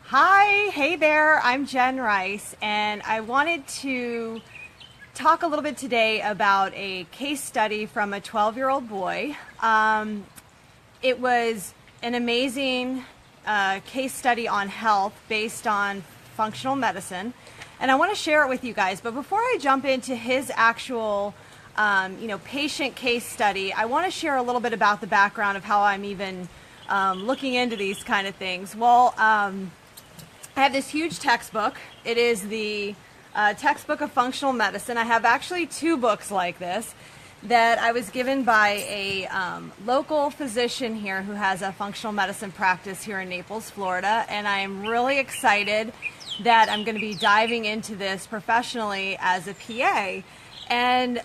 Hi, hey there, I'm Jenn Rice, and I wanted to talk a little bit today about a case study from a 12-year-old boy. It was an amazing case study on health based on functional medicine, and I want to share it with you guys. But before I jump into his actual patient case study, I want to share a little bit about the background of how I'm even looking into these kind of things. Well, I have this huge textbook. It is the textbook of functional medicine. I have actually two books like this that I was given by a local physician here who has a functional medicine practice here in Naples, Florida, and I am really excited that I'm going to be diving into this professionally as a PA. And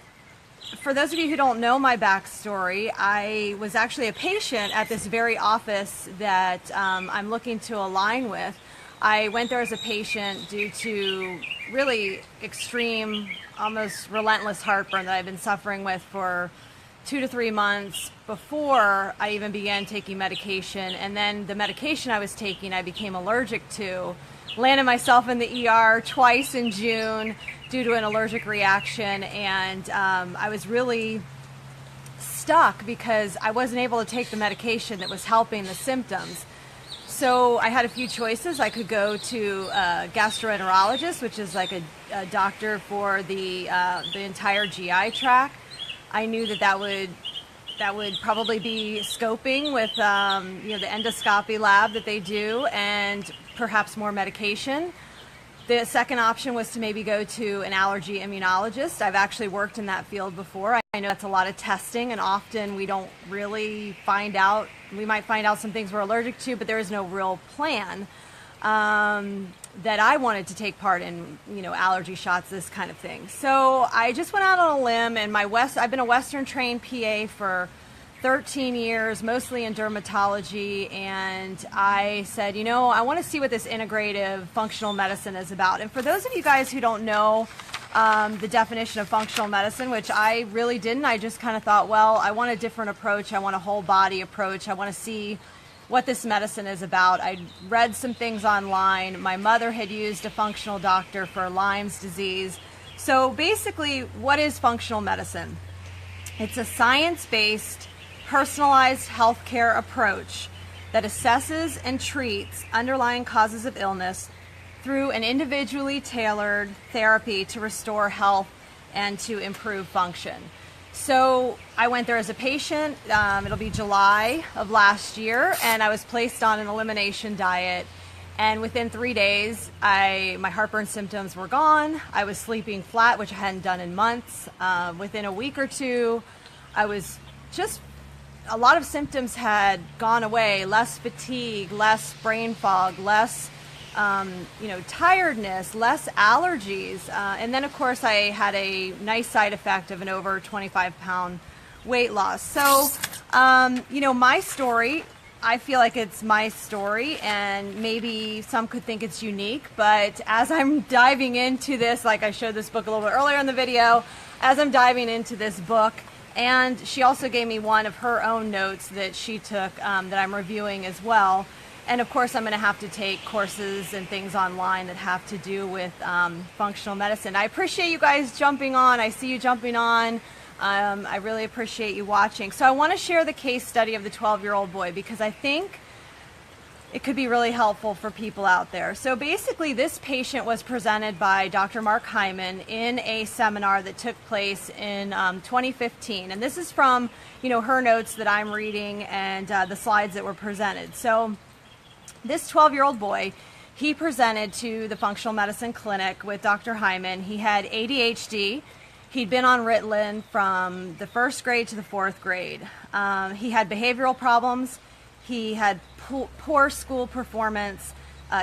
for those of you who don't know my backstory, I was actually a patient at this very office that I'm looking to align with. I went there as a patient due to really extreme, almost relentless heartburn that I've been suffering with for 2 to 3 months before I even began taking medication. And then the medication I was taking, I became allergic to. Landed myself in the ER twice in June due to an allergic reaction, and I was really stuck because I wasn't able to take the medication that was helping the symptoms. So I had a few choices. I could go to a gastroenterologist, which is like a doctor for the entire GI tract. I knew that would probably be scoping with the endoscopy lab that they do, and perhaps more medication. The second option was to maybe go to an allergy immunologist. I've actually worked in that field before. I know that's a lot of testing, and often we don't really find out. We might find out some things we're allergic to, but there is no real plan that I wanted to take part in, allergy shots, this kind of thing. So I just went out on a limb, and I've been a Western trained PA for 13 years, mostly in dermatology, and I said, I want to see what this integrative functional medicine is about. And for those of you guys who don't know the definition of functional medicine, which I really didn't, I just kind of thought, well, I want a different approach. I want a whole body approach. I want to see what this medicine is about. I read some things online. My mother had used a functional doctor for Lyme's disease. So basically, what is functional medicine? It's a science-based, personalized healthcare approach that assesses and treats underlying causes of illness through an individually tailored therapy to restore health and to improve function. So I went there as a patient. It'll be July of last year, and I was placed on an elimination diet. And within 3 days, my heartburn symptoms were gone. I was sleeping flat, which I hadn't done in months. Within a week or two, a lot of symptoms had gone away. Less fatigue, less brain fog, less tiredness, less allergies. And then, of course, I had a nice side effect of an over 25-pound weight loss. So, my story, I feel like it's my story, and maybe some could think it's unique. But as I'm diving into this, like I showed this book a little bit earlier in the video, as I'm diving into this book, and she also gave me one of her own notes that she took that I'm reviewing as well. And of course, I'm going to have to take courses and things online that have to do with functional medicine. I appreciate you guys jumping on. I see you jumping on. I really appreciate you watching. So I want to share the case study of the 12-year-old boy because I think it could be really helpful for people out there. So basically, this patient was presented by Dr. Mark Hyman in a seminar that took place in 2015. And this is from, her notes that I'm reading and the slides that were presented. So this 12-year-old boy, he presented to the functional medicine clinic with Dr. Hyman. He had ADHD. He'd been on Ritalin from the 1st grade to the 4th grade. He had behavioral problems. He had poor school performance.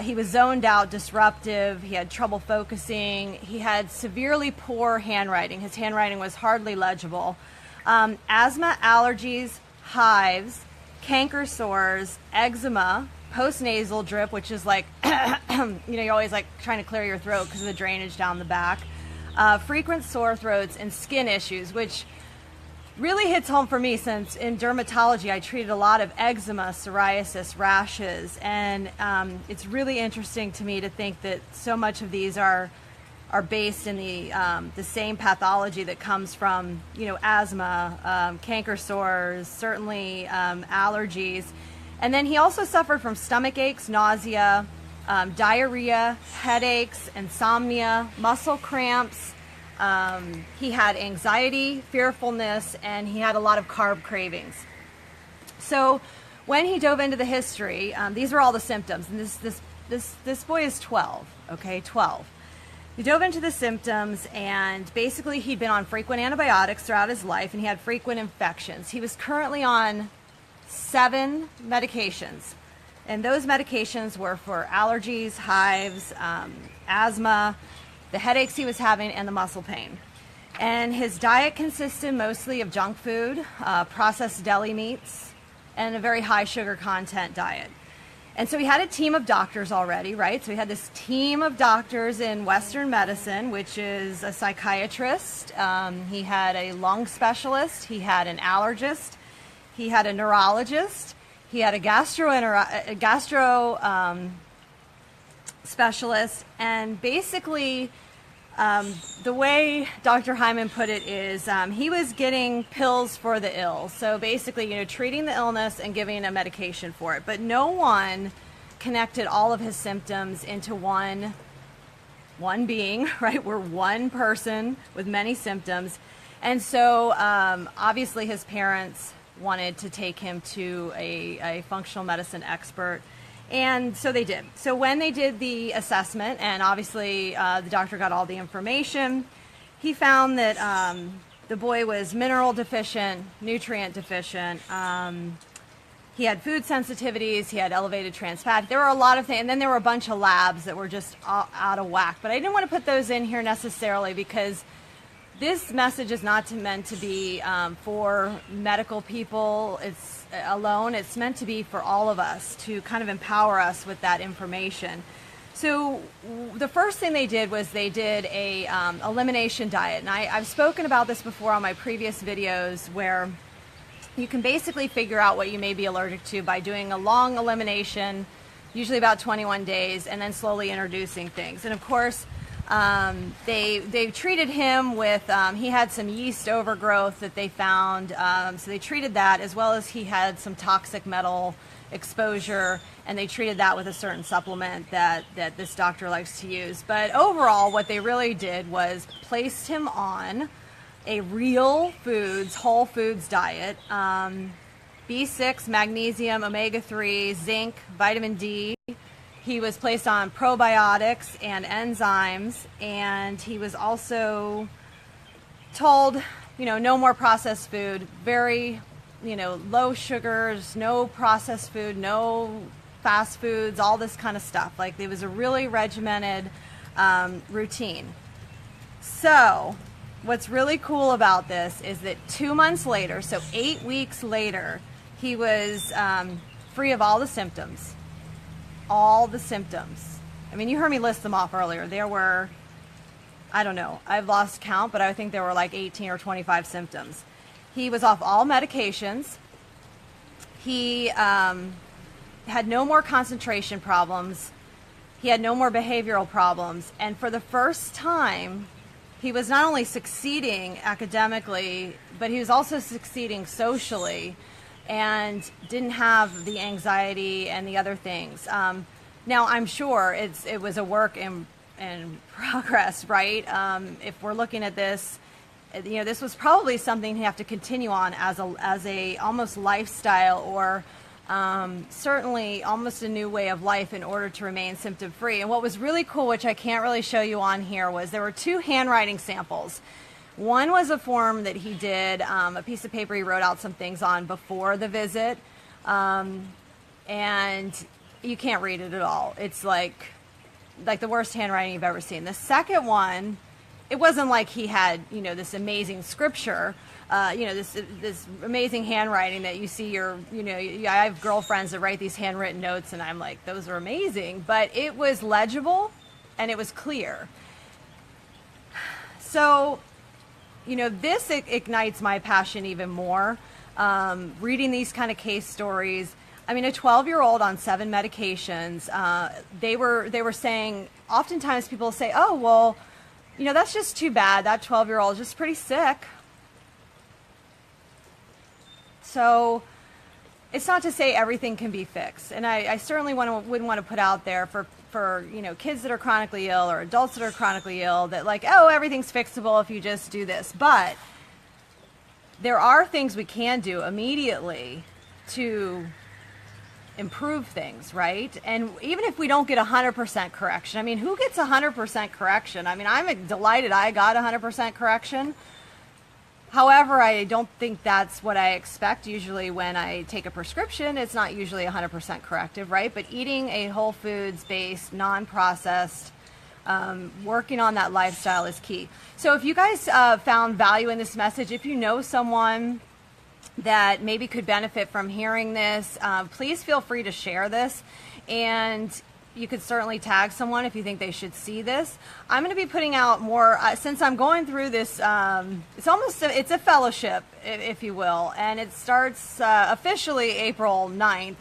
He was zoned out, disruptive. He had trouble focusing. He had severely poor handwriting. His handwriting was hardly legible. Asthma, allergies, hives, canker sores, eczema, postnasal drip, which is like, you're always like trying to clear your throat because of the drainage down the back. Frequent sore throats and skin issues, which really hits home for me, since in dermatology I treated a lot of eczema, psoriasis, rashes, and it's really interesting to me to think that so much of these are based in the same pathology that comes from, asthma, canker sores, certainly allergies. And then he also suffered from stomach aches, nausea, diarrhea, headaches, insomnia, muscle cramps. He had anxiety, fearfulness, and he had a lot of carb cravings. So when he dove into the history, these are all the symptoms. And this boy is 12, okay, 12. He dove into the symptoms, and basically he'd been on frequent antibiotics throughout his life, and he had frequent infections. He was currently on 7 medications, and those medications were for allergies, hives, asthma, the headaches he was having, and the muscle pain. And his diet consisted mostly of junk food, processed deli meats, and a very high sugar content diet. And so he had a team of doctors already, right? So he had this team of doctors in Western medicine, which is a psychiatrist. He had a lung specialist. He had an allergist. He had a neurologist. He had a gastro specialist. And basically, the way Dr. Hyman put it is he was getting pills for the ill. So basically, treating the illness and giving a medication for it. But no one connected all of his symptoms into one being, right? We're one person with many symptoms. And so obviously his parents wanted to take him to a functional medicine expert. And so they did. So when they did the assessment, and obviously the doctor got all the information, he found that the boy was mineral deficient, nutrient deficient. He had food sensitivities. He had elevated trans fat. There were a lot of things. And then there were a bunch of labs that were just out of whack. But I didn't want to put those in here necessarily because this message is not meant to be for medical people alone. It's meant to be for all of us, to kind of empower us with that information. So the first thing they did was they did a elimination diet. And I've spoken about this before on my previous videos, where you can basically figure out what you may be allergic to by doing a long elimination, usually about 21 days, and then slowly introducing things. And of course, they treated him with, he had some yeast overgrowth that they found, so they treated that, as well as he had some toxic metal exposure, and they treated that with a certain supplement that this doctor likes to use. But overall, what they really did was placed him on a real foods, whole foods diet, B6, magnesium, omega-3, zinc, vitamin D. He was placed on probiotics and enzymes, and he was also told, no more processed food, very, low sugars, no processed food, no fast foods, all this kind of stuff. Like, it was a really regimented routine. So what's really cool about this is that 2 months later, so 8 weeks later, he was free of all the symptoms. All the symptoms. I mean, you heard me list them off earlier. There were, I don't know, I've lost count, but I think there were like 18 or 25 symptoms. He was off all medications. He had no more concentration problems. He had no more behavioral problems. And for the first time, he was not only succeeding academically, but he was also succeeding socially, and didn't have the anxiety and the other things. Now, I'm sure it was a work in progress, right? If we're looking at this, this was probably something you have to continue on as a almost lifestyle, or certainly almost a new way of life in order to remain symptom-free. And what was really cool, which I can't really show you on here, was there were 2 handwriting samples. One was a form that he did, a piece of paper he wrote out some things on before the visit, and you can't read it at all. It's like the worst handwriting you've ever seen. The second one, it wasn't like he had, this amazing scripture, this amazing handwriting that you see I have girlfriends that write these handwritten notes, and I'm like, those are amazing. But it was legible, and it was clear. So this ignites my passion even more. Reading these kind of case stories. I mean, a 12-year-old on 7 medications, they were saying, oftentimes people say, oh, well, that's just too bad. That 12-year-old is just pretty sick. So it's not to say everything can be fixed. And I certainly wouldn't want to put out there for kids that are chronically ill or adults that are chronically ill that like, oh, everything's fixable if you just do this. But there are things we can do immediately to improve things, right? And even if we don't get 100% correction, I mean, who gets 100% correction? I mean, I'm delighted I got 100% correction. However, I don't think that's what I expect. Usually when I take a prescription, it's not usually 100% corrective, right? But eating a whole foods based, non-processed, working on that lifestyle is key. So if you guys found value in this message, if you know someone that maybe could benefit from hearing this, please feel free to share this. And you could certainly tag someone if you think they should see this. I'm going to be putting out more, since I'm going through this, it's a fellowship, if you will, and it starts officially April 9th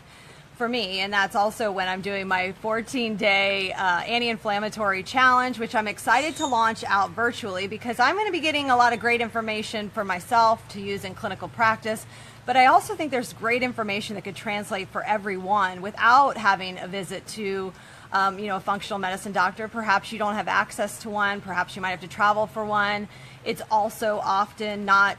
for me, and that's also when I'm doing my 14-day anti-inflammatory challenge, which I'm excited to launch out virtually because I'm going to be getting a lot of great information for myself to use in clinical practice. But I also think there's great information that could translate for everyone without having a visit to a functional medicine doctor. Perhaps you don't have access to one. Perhaps you might have to travel for one. It's also often not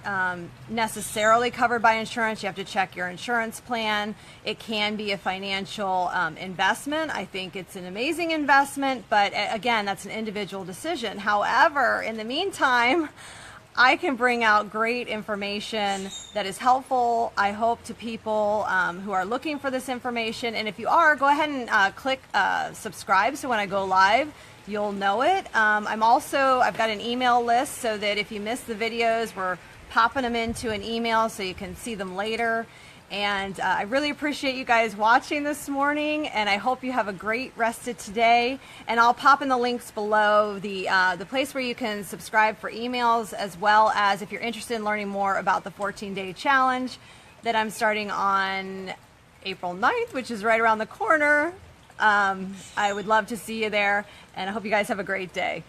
necessarily covered by insurance. You have to check your insurance plan. It can be a financial investment. I think it's an amazing investment, but again, that's an individual decision. However, in the meantime, I can bring out great information that is helpful, I hope, to people who are looking for this information. And if you are, go ahead and click subscribe so when I go live, you'll know it. I've got an email list so that if you miss the videos, we're popping them into an email so you can see them later. And I really appreciate you guys watching this morning, and I hope you have a great rest of today. And I'll pop in the links below, the place where you can subscribe for emails, as well as if you're interested in learning more about the 14-day challenge that I'm starting on April 9th, which is right around the corner. I would love to see you there, and I hope you guys have a great day.